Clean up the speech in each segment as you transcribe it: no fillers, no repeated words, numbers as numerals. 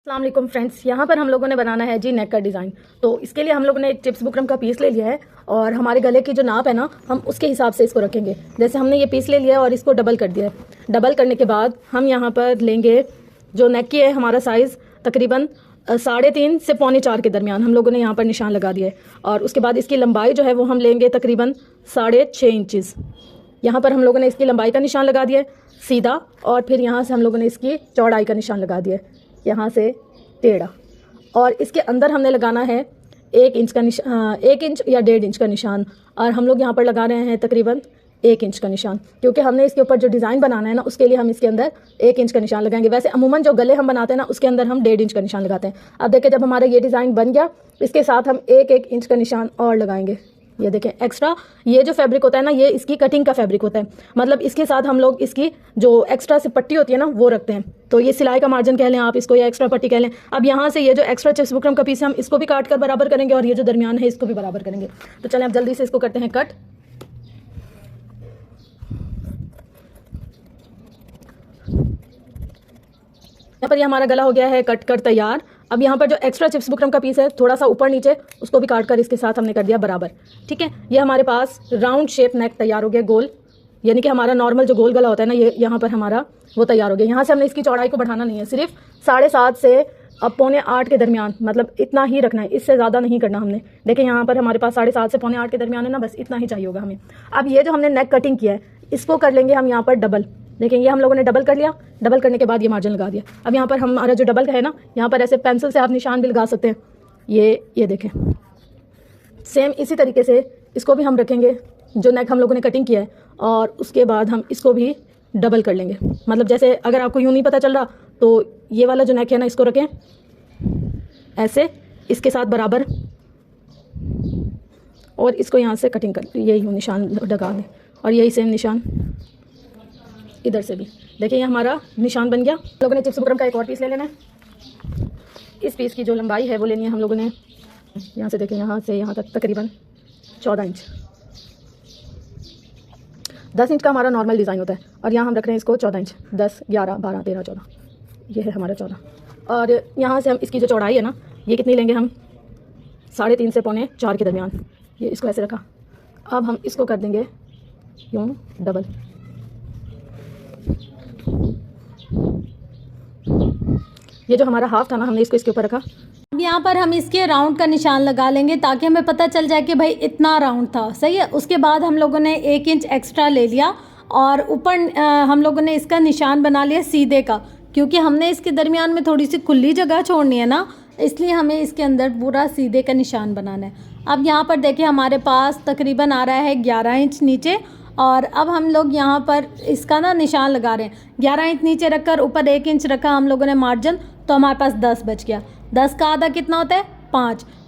अस्सलाम वालेकुम फ्रेंड्स, यहाँ पर हम लोगों ने बनाना है जी नेक का डिज़ाइन। तो इसके लिए हम लोगों ने चिप्स बुकरम का पीस ले लिया है और हमारे गले की जो नाप है ना, हम उसके हिसाब से इसको रखेंगे। जैसे हमने ये पीस ले लिया है और इसको डबल कर दिया है। डबल करने के बाद हम यहाँ पर लेंगे जो नेक की है, हमारा साइज़ तकरीबन 3.5 से 3.25 के दरमियान हम लोगों ने यहाँ पर निशान लगा दिया है। और उसके बाद इसकी लंबाई जो है वो हम लेंगे तकरीबन 6.5 इंचज़। यहाँ पर हम लोगों ने इसकी लंबाई का निशान लगा दिया है सीधा, और फिर यहाँ से हम लोगों ने इसकी चौड़ाई का निशान लगा दिया है, यहाँ से टेढ़ा। और इसके अंदर हमने लगाना है 1 इंच का निशान, 1 इंच या 1.5 इंच का निशान। और हम लोग यहाँ पर लगा रहे हैं तकरीबन 1 इंच का निशान, क्योंकि हमने इसके ऊपर जो डिज़ाइन बनाना है ना, उसके लिए हम इसके अंदर 1 इंच का निशान लगाएंगे। वैसे अमूमन जो गले हम बनाते हैं ना, उसके अंदर हम 1.5 इंच का निशान लगाते हैं। अब देखिए, जब हमारा ये डिज़ाइन बन गया, इसके साथ हम 1 इंच का निशान और लगाएंगे। ये देखें, एक्स्ट्रा ये जो फैब्रिक होता है ना, ये इसकी कटिंग का फैब्रिक होता है। मतलब इसके साथ हम लोग इसकी जो एक्स्ट्रा से पट्टी होती है ना, वो रखते हैं। तो ये सिलाई का मार्जिन कह लें आप इसको, या एक्स्ट्रा पट्टी कह लें। अब यहाँ से ये जो एक्स्ट्रा चिप्स बुकरम का पीस है, हम इसको भी काट कर बराबर करेंगे, और ये जो दरमियान है इसको भी बराबर करेंगे। तो चलें अब जल्दी से इसको करते हैं कट। यहाँ पर ये हमारा गला हो गया है कट कर तैयार। अब यहाँ पर जो एक्स्ट्रा चिप्स बुकरम का पीस है, थोड़ा सा ऊपर नीचे, उसको भी काट कर इसके साथ हमने कर दिया बराबर। ठीक है, ये हमारे पास राउंड शेप नेक तैयार हो गया, गोल, यानी कि हमारा नॉर्मल जो गोल गला होता है ना, ये यहाँ पर हमारा वो तैयार हो गया। यहाँ से हमने इसकी चौड़ाई को बढ़ाना नहीं है, सिर्फ 7.5 से 7.25 के दरमियान, मतलब इतना ही रखना है, इससे ज़्यादा नहीं करना हमने। देखिए यहाँ पर हमारे पास 7.5 से 7.25 के दरमियान है ना, बस इतना ही चाहिए होगा हमें। अब ये जो हमने नेक कटिंग किया है, इसको कर लेंगे हम यहाँ पर डबल। देखें, ये हम लोगों ने डबल कर लिया। डबल करने के बाद ये मार्जिन लगा दिया। अब यहाँ पर हमारा जो डबल का है ना, यहाँ पर ऐसे पेंसिल से आप निशान भी लगा सकते हैं। ये देखें, सेम इसी तरीके से इसको भी हम रखेंगे, जो नेक हम लोगों ने कटिंग किया है। और उसके बाद हम इसको भी डबल कर लेंगे। मतलब जैसे अगर आपको यूँ नहीं पता चल रहा, तो ये वाला जो नेक है ना, इसको रखें ऐसे, इसके साथ बराबर, और इसको यहाँ से कटिंग कर, यही निशान लगा दें। और यही सेम निशान इधर से भी। देखिए, ये हमारा निशान बन गया। लोगों ने चिप्स बुकरम का एक और पीस ले लेना है। इस पीस की जो लंबाई है वो लेनी है हम लोगों ने, यहाँ से देखें, यहाँ से यहाँ तक तकरीबन 14 इंच। 10 इंच का हमारा नॉर्मल डिज़ाइन होता है, और यहाँ हम रख रहे हैं इसको 14 इंच। 10, 11, 12, 13, 14, ये है हमारा 14। और यहाँ से हम इसकी जो चौड़ाई है ना, ये कितनी लेंगे हम, 3.5 से 3.25 के दरमियान। ये इसको ऐसे रखा। अब हम इसको कर देंगे यूँ डबल। ये जो हमारा हाफ था ना, हमने इसको इसके ऊपर रखा। अब यहाँ पर हम इसके राउंड का निशान लगा लेंगे, ताकि हमें पता चल जाए कि भाई इतना राउंड था, सही है। उसके बाद हम लोगों ने 1 इंच एक्स्ट्रा ले लिया, और ऊपर हम लोगों ने इसका निशान बना लिया सीधे का, क्योंकि हमने इसके दरमियान में थोड़ी सी खुली जगह छोड़नी है ना, इसलिए हमें इसके अंदर पूरा सीधे का निशान बनाना है। अब यहाँ पर देखिए, हमारे पास तकरीबन आ रहा है 11 इंच नीचे। और अब हम लोग यहाँ पर इसका ना निशान लगा रहे हैं। 11 इंच नीचे रखकर ऊपर 1 इंच रखा हम लोगों ने मार्जिन, तो हमारे पास 10 बच गया। 10 का आधा कितना होता है,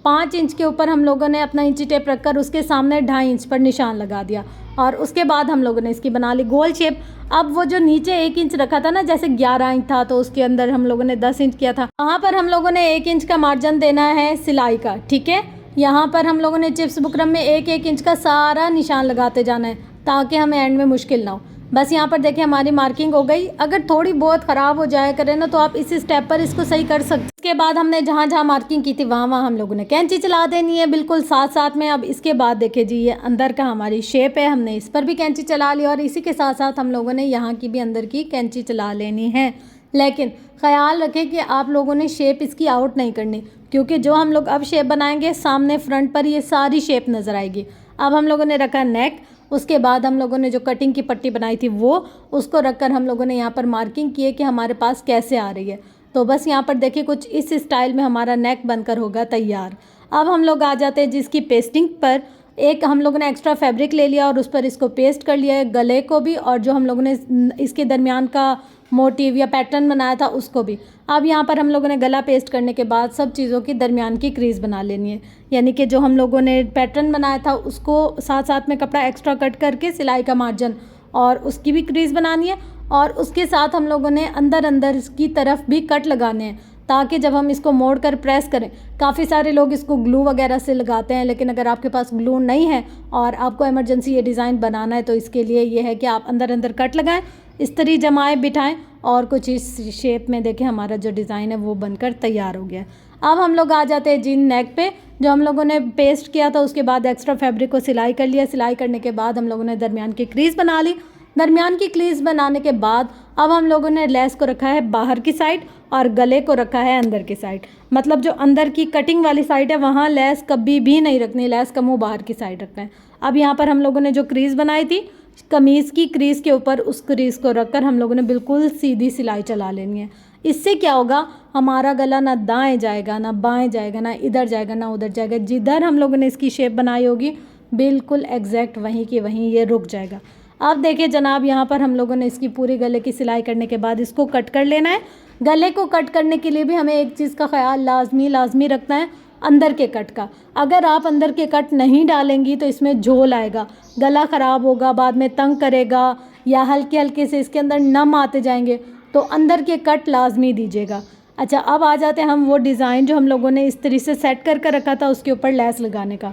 5 इंच के ऊपर हम लोगों ने अपना इंची टेप रखकर उसके सामने 2.5 इंच पर निशान लगा दिया। और उसके बाद हम लोगों ने इसकी बना ली गोल शेप। अब वो जो नीचे 1 इंच रखा था ना, जैसे 11 इंच था तो उसके अंदर हम लोगों ने 10 इंच किया था, वहाँ पर हम लोगों ने 1 इंच का मार्जिन देना है सिलाई का। ठीक है, यहाँ पर हम लोगों ने चिप्स बुकरम में 1-1 इंच का सारा निशान लगाते जाना है, ताकि हमें एंड में मुश्किल ना हो। बस यहाँ पर देखिए, हमारी मार्किंग हो गई। अगर थोड़ी बहुत ख़राब हो जाए करे ना, तो आप इसी स्टेप पर इसको सही कर सकते। इसके बाद हमने जहाँ जहाँ मार्किंग की थी, वहाँ वहाँ हम लोगों ने कैंची चला देनी है, बिल्कुल साथ साथ में। अब इसके बाद देखिए जी, ये अंदर का हमारी शेप है, हमने इस पर भी कैंची चला ली, और इसी के साथ साथ हम लोगों ने यहाँ की भी अंदर की कैंची चला लेनी है। लेकिन ख्याल रखें कि आप लोगों ने शेप इसकी आउट नहीं करनी, क्योंकि जो हम लोग अब शेप बनाएंगे, सामने फ्रंट पर ये सारी शेप नज़र आएगी। अब हम लोगों ने रखा नेक, उसके बाद हम लोगों ने जो कटिंग की पट्टी बनाई थी वो, उसको रखकर हम लोगों ने यहाँ पर मार्किंग की है कि हमारे पास कैसे आ रही है। तो बस यहाँ पर देखिए, कुछ इस स्टाइल में हमारा नेक बनकर होगा तैयार। अब हम लोग आ जाते हैं जिसकी पेस्टिंग पर। एक हम लोगों ने एक्स्ट्रा फैब्रिक ले लिया और उस पर इसको पेस्ट कर लिया है, गले को भी, और जो हम लोगों ने इसके दरमियान का मोटिव या पैटर्न बनाया था उसको भी। अब यहाँ पर हम लोगों ने गला पेस्ट करने के बाद सब चीज़ों की दरमियान की क्रीज़ बना लेनी है, यानी कि जो हम लोगों ने पैटर्न बनाया था उसको साथ साथ में कपड़ा एक्स्ट्रा कट करके सिलाई का मार्जिन और उसकी भी क्रीज़ बनानी है। और उसके साथ हम लोगों ने अंदर अंदर की तरफ भी कट लगाने हैं, ताकि जब हम इसको मोड़ कर प्रेस करें, काफ़ी सारे लोग इसको ग्लू वगैरह से लगाते हैं, लेकिन अगर आपके पास ग्लू नहीं है और आपको इमरजेंसी ये डिज़ाइन बनाना है, तो इसके लिए ये है कि आप अंदर अंदर कट लगाएं, इस्त्री जमाएं, बिठाएं, और कुछ इस शेप में देखें हमारा जो डिज़ाइन है वो बनकर तैयार हो गया। अब हम लोग आ जाते हैं जी नेक पे। जो हम लोगों ने पेस्ट किया था उसके बाद एक्स्ट्रा फैब्रिक को सिलाई कर लिया। सिलाई करने के बाद हम लोगों ने दरमियान की क्रीज बना ली। दरमियान की क्रीज बनाने के बाद अब हम लोगों ने लेस को रखा है बाहर की साइड और गले को रखा है अंदर की साइड। मतलब जो अंदर की कटिंग वाली साइड है वहाँ लेस कभी भी नहीं रखनी, लेस का मुँह बाहर की साइड रखना है। अब यहाँ पर हम लोगों ने जो क्रीज बनाई थी कमीज़ की क्रीज के ऊपर उस क्रीज को रखकर हम लोगों ने बिल्कुल सीधी सिलाई चला लेनी है। इससे क्या होगा, हमारा गला ना दाएं जाएगा ना बाएं जाएगा, ना इधर जाएगा ना उधर जाएगा। जिधर हम लोगों ने इसकी शेप बनाई होगी बिल्कुल एग्जैक्ट वहीं की वहीं ये रुक जाएगा। अब देखिए जनाब, यहाँ पर हम लोगों ने इसकी पूरी गले की सिलाई करने के बाद इसको कट कर लेना है। गले को कट करने के लिए भी हमें एक चीज़ का ख्याल लाजमी रखना है, अंदर के कट का। अगर आप अंदर के कट नहीं डालेंगी तो इसमें झोल आएगा, गला ख़राब होगा, बाद में तंग करेगा या हल्के हल्के से इसके अंदर नम आते जाएंगे। तो अंदर के कट लाजमी दीजिएगा। अच्छा, अब आ जाते हैं हम वो डिज़ाइन जो हम लोगों ने इस तरीके से सेट करके रखा था उसके ऊपर लेस लगाने का।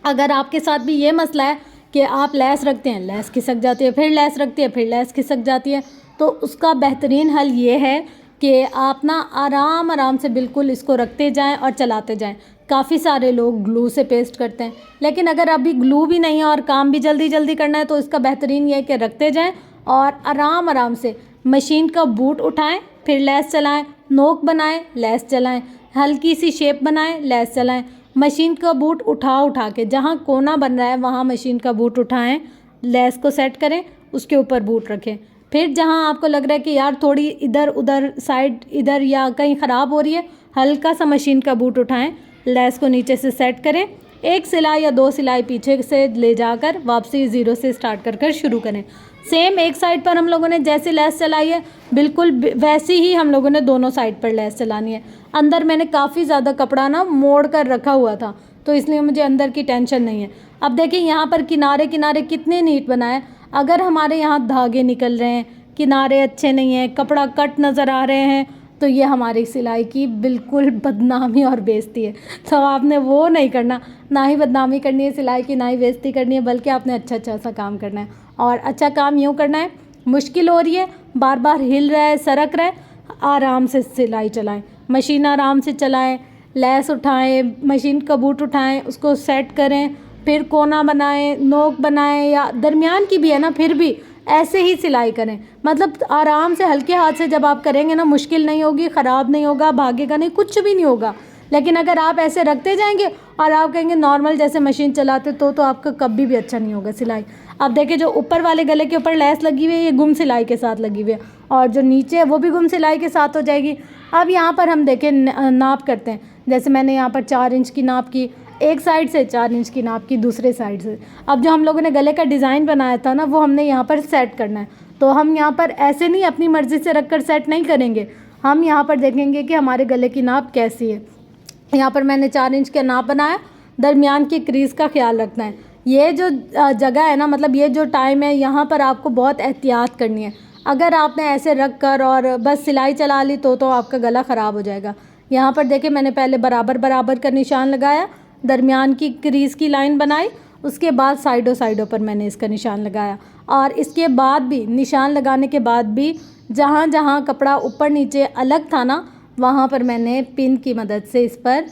अगर आपके साथ भी ये मसला है कि आप लेस रखते हैं, लेस खिसक जाती है, फिर लेस रखती है, फिर लेस खिसक जाती है, तो उसका बेहतरीन हल ये है कि आप ना आराम से बिल्कुल इसको रखते जाएं और चलाते जाएं। काफ़ी सारे लोग ग्लू से पेस्ट करते हैं, लेकिन अगर अभी ग्लू भी नहीं है और काम भी जल्दी करना है तो इसका बेहतरीन ये है कि रखते जाएं और आराम से मशीन का बूट उठाएं, फिर लेस चलाएं, नोक बनाएं, लेस चलाएं, हल्की सी शेप बनाएं, लेस चलाएं। मशीन का बूट उठा के जहाँ कोना बन रहा है वहाँ मशीन का बूट उठाएं, लेस को सेट करें, उसके ऊपर बूट रखें। फिर जहाँ आपको लग रहा है कि यार थोड़ी इधर उधर साइड इधर या कहीं ख़राब हो रही है, हल्का सा मशीन का बूट उठाएं, लेस को नीचे से सेट करें, एक सिलाई या दो सिलाई पीछे से ले जाकर वापसी ज़ीरो से स्टार्ट कर शुरू करें। सेम एक साइड पर हम लोगों ने जैसे लेस चलाई है बिल्कुल वैसी ही हम लोगों ने दोनों साइड पर लेस चलानी है। अंदर मैंने काफ़ी ज़्यादा कपड़ा ना मोड़ कर रखा हुआ था तो इसलिए मुझे अंदर की टेंशन नहीं है। अब देखिए यहाँ पर किनारे कितने नीट बनाए। अगर हमारे यहाँ धागे निकल रहे हैं, किनारे अच्छे नहीं हैं, कपड़ा कट नज़र आ रहे हैं, तो ये हमारी सिलाई की बिल्कुल बदनामी और बेइज्जती है। तो आपने वो नहीं करना, ना ही बदनामी करनी है सिलाई की, ना ही बेइज्जती करनी है, बल्कि आपने अच्छा सा काम करना है। और अच्छा काम यूँ करना है, मुश्किल हो रही है, बार बार हिल रहा है, सरक रहा है, आराम से सिलाई चलाएं, मशीन आराम से चलाएं, लेस उठाएं, मशीन का बूट उठाएं, उसको सेट करें, फिर कोना बनाएं, नोक बनाएं या दरमियान की भी है ना, फिर भी ऐसे ही सिलाई करें। मतलब आराम से हल्के हाथ से जब आप करेंगे ना, मुश्किल नहीं होगी, ख़राब नहीं होगा, भागेगा नहीं, कुछ भी नहीं होगा। लेकिन अगर आप ऐसे रखते जाएंगे और आप कहेंगे नॉर्मल जैसे मशीन चलाते तो आपका कभी भी अच्छा नहीं होगा सिलाई। अब देखिए जो ऊपर वाले गले के ऊपर लेस लगी हुई है ये गुम सिलाई के साथ लगी हुई है और जो नीचे है वो भी गुम सिलाई के साथ हो जाएगी। अब यहाँ पर हम देखें नाप करते हैं। जैसे मैंने यहाँ पर 4 इंच की नाप की एक साइड से, 4 इंच की नाप की दूसरे साइड से। अब जो हम लोगों ने गले का डिज़ाइन बनाया था ना वो हमने यहाँ पर सेट करना है। तो हम यहाँ पर ऐसे नहीं अपनी मर्ज़ी से रख कर सेट नहीं करेंगे, हम यहाँ पर देखेंगे कि हमारे गले की नाप कैसी है। यहाँ पर मैंने 4 इंच का नाप बनाया। दरमियान की क्रीज़ का ख्याल रखना है। ये जो जगह है ना, मतलब ये जो टाइम है, यहाँ पर आपको बहुत एहतियात करनी है। अगर आपने ऐसे रख कर और बस सिलाई चला ली तो आपका गला ख़राब हो जाएगा। यहाँ पर देखिए मैंने पहले बराबर का निशान लगाया, दरमियान की क्रीज़ की लाइन बनाई, उसके बाद साइडों पर मैंने इसका निशान लगाया। और इसके बाद भी निशान लगाने के बाद भी जहाँ जहाँ कपड़ा ऊपर नीचे अलग था ना, वहाँ पर मैंने पिन की मदद से इस पर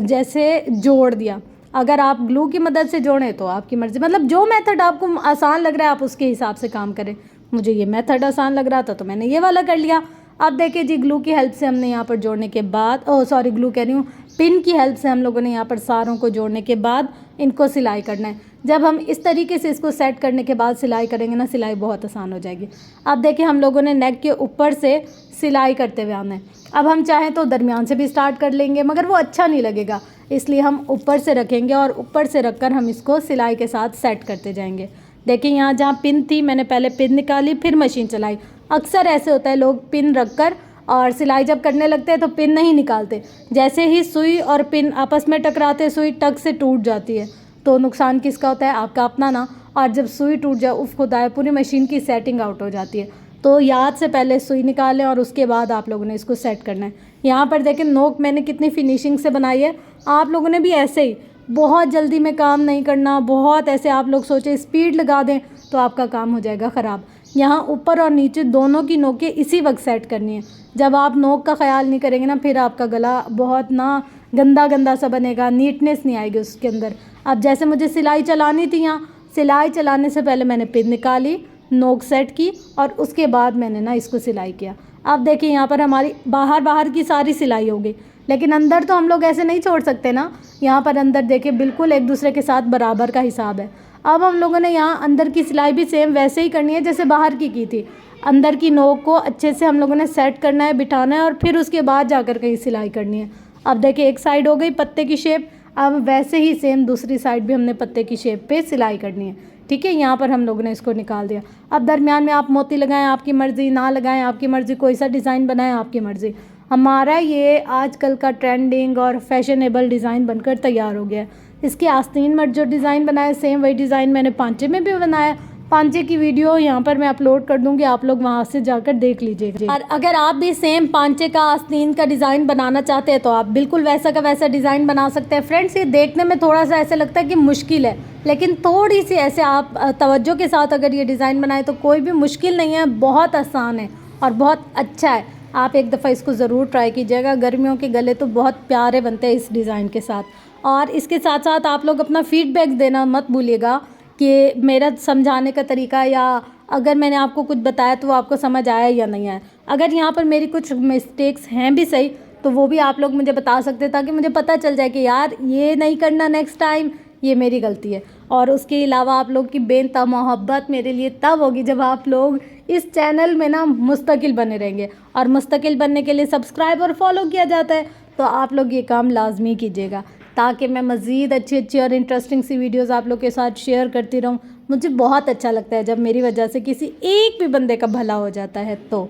जैसे जोड़ दिया। अगर आप ग्लू की मदद से जोड़ें तो आपकी मर्ज़ी, मतलब जो मेथड आपको आसान लग रहा है आप उसके हिसाब से काम करें। मुझे ये मेथड आसान लग रहा था तो मैंने ये वाला कर लिया। अब देखिए जी, ग्लू की हेल्प से हमने यहाँ पर जोड़ने के बाद ग्लू कह रही हूँ, पिन की हेल्प से हम लोगों ने यहाँ पर सारों को जोड़ने के बाद इनको सिलाई करना है। जब हम इस तरीके से इसको सेट करने के बाद सिलाई करेंगे ना, सिलाई बहुत आसान हो जाएगी। अब देखिए हम लोगों ने नेक के ऊपर से सिलाई करते हुए आना है। अब हम चाहें तो दरमियान से भी स्टार्ट कर लेंगे, मगर वो अच्छा नहीं लगेगा, इसलिए हम ऊपर से रखेंगे और ऊपर से रखकर हम इसको सिलाई के साथ सेट करते जाएंगे। देखिए यहाँ जहाँ पिन थी मैंने पहले पिन निकाली फिर मशीन चलाई। अक्सर ऐसे होता है, लोग पिन रखकर और सिलाई जब करने लगते हैं तो पिन नहीं निकालते। जैसे ही सुई और पिन आपस में टकराते सुई टक से टूट जाती है। तो नुकसान किसका होता है? आपका अपना ना। और जब सुई टूट जाए उफ खुदा है, पूरी मशीन की सेटिंग आउट हो जाती है। तो याद से पहले सुई निकालें और उसके बाद आप लोगों ने इसको सेट करना है। यहाँ पर देखें नोक मैंने कितनी फिनिशिंग से बनाई है। आप लोगों ने भी ऐसे ही बहुत जल्दी में काम नहीं करना, बहुत ऐसे आप लोग सोचे स्पीड लगा दें तो आपका काम हो जाएगा ख़राब। यहाँ ऊपर और नीचे दोनों की नोकें इसी वक्त सेट करनी है। जब आप नोक का ख्याल नहीं करेंगे ना, फिर आपका गला बहुत ना गंदा गंदा सा बनेगा, नीटनेस नहीं आएगी उसके अंदर। अब जैसे मुझे सिलाई चलानी थी, यहाँ सिलाई चलाने से पहले मैंने पिन निकाली, नोक सेट की और उसके बाद मैंने ना इसको सिलाई किया। अब देखिए यहाँ पर हमारी बाहर की सारी सिलाई हो गई, लेकिन अंदर तो हम लोग ऐसे नहीं छोड़ सकते ना। यहाँ पर अंदर देखिए बिल्कुल एक दूसरे के साथ बराबर का हिसाब है। अब हम लोगों ने यहाँ अंदर की सिलाई भी सेम वैसे ही करनी है जैसे बाहर की थी। अंदर की नोक को अच्छे से हम लोगों ने सेट करना है, बिठाना है और फिर उसके बाद जाकर कहीं सिलाई करनी है। अब देखिए एक साइड हो गई पत्ते की शेप, अब वैसे ही सेम दूसरी साइड भी हमने पत्ते की शेप पे सिलाई करनी है। ठीक है, यहाँ पर हम लोगों ने इसको निकाल दिया। अब दरमियान में आप मोती लगाएं आपकी मर्ज़ी, ना लगाएं आपकी मर्ज़ी, कोई सा डिज़ाइन बनाएं आपकी मर्ज़ी। हमारा ये आजकल का ट्रेंडिंग और फैशनेबल डिज़ाइन बनकर तैयार हो गया है। इसके आस्तीन में जो डिज़ाइन बनाया सेम वही डिज़ाइन मैंने पांचे में भी बनाया। पांचे की वीडियो यहाँ पर मैं अपलोड कर दूँगी, आप लोग वहाँ से जाकर देख लीजिएगा। और अगर आप भी सेम पांचे का आस्तीन का डिज़ाइन बनाना चाहते हैं तो आप बिल्कुल वैसा का वैसा डिज़ाइन बना सकते हैं। फ्रेंड्स, ये देखने में थोड़ा सा ऐसे लगता है कि मुश्किल है, लेकिन थोड़ी सी ऐसे आप तवज्जो के साथ अगर ये डिज़ाइन बनाए तो कोई भी मुश्किल नहीं है, बहुत आसान है और बहुत अच्छा है। आप एक दफ़ा इसको ज़रूर ट्राई कीजिएगा। गर्मियों के गले तो बहुत प्यारे बनते हैं इस डिज़ाइन के साथ। और इसके साथ साथ आप लोग अपना फीडबैक देना मत भूलिएगा कि मेरा समझाने का तरीका या अगर मैंने आपको कुछ बताया तो वो आपको समझ आया या नहीं आया। अगर यहाँ पर मेरी कुछ मिस्टेक्स हैं भी सही तो वो भी आप लोग मुझे बता सकते हैं, ताकि मुझे पता चल जाए कि यार ये नहीं करना नेक्स्ट टाइम, ये मेरी गलती है। और उसके अलावा आप लोग की बेनता मोहब्बत मेरे लिए तब होगी जब आप लोग इस चैनल में ना मुस्तकिल बने रहेंगे। और मुस्तकिल बनने के लिए सब्सक्राइब और फॉलो किया जाता है, तो आप लोग ये काम लाजमी कीजिएगा ताकि मैं मज़ीद अच्छी और इंटरेस्टिंग सी वीडियोस आप लोग के साथ शेयर करती रहूँ। मुझे बहुत अच्छा लगता है जब मेरी वजह से किसी एक भी बंदे का भला हो जाता है। तो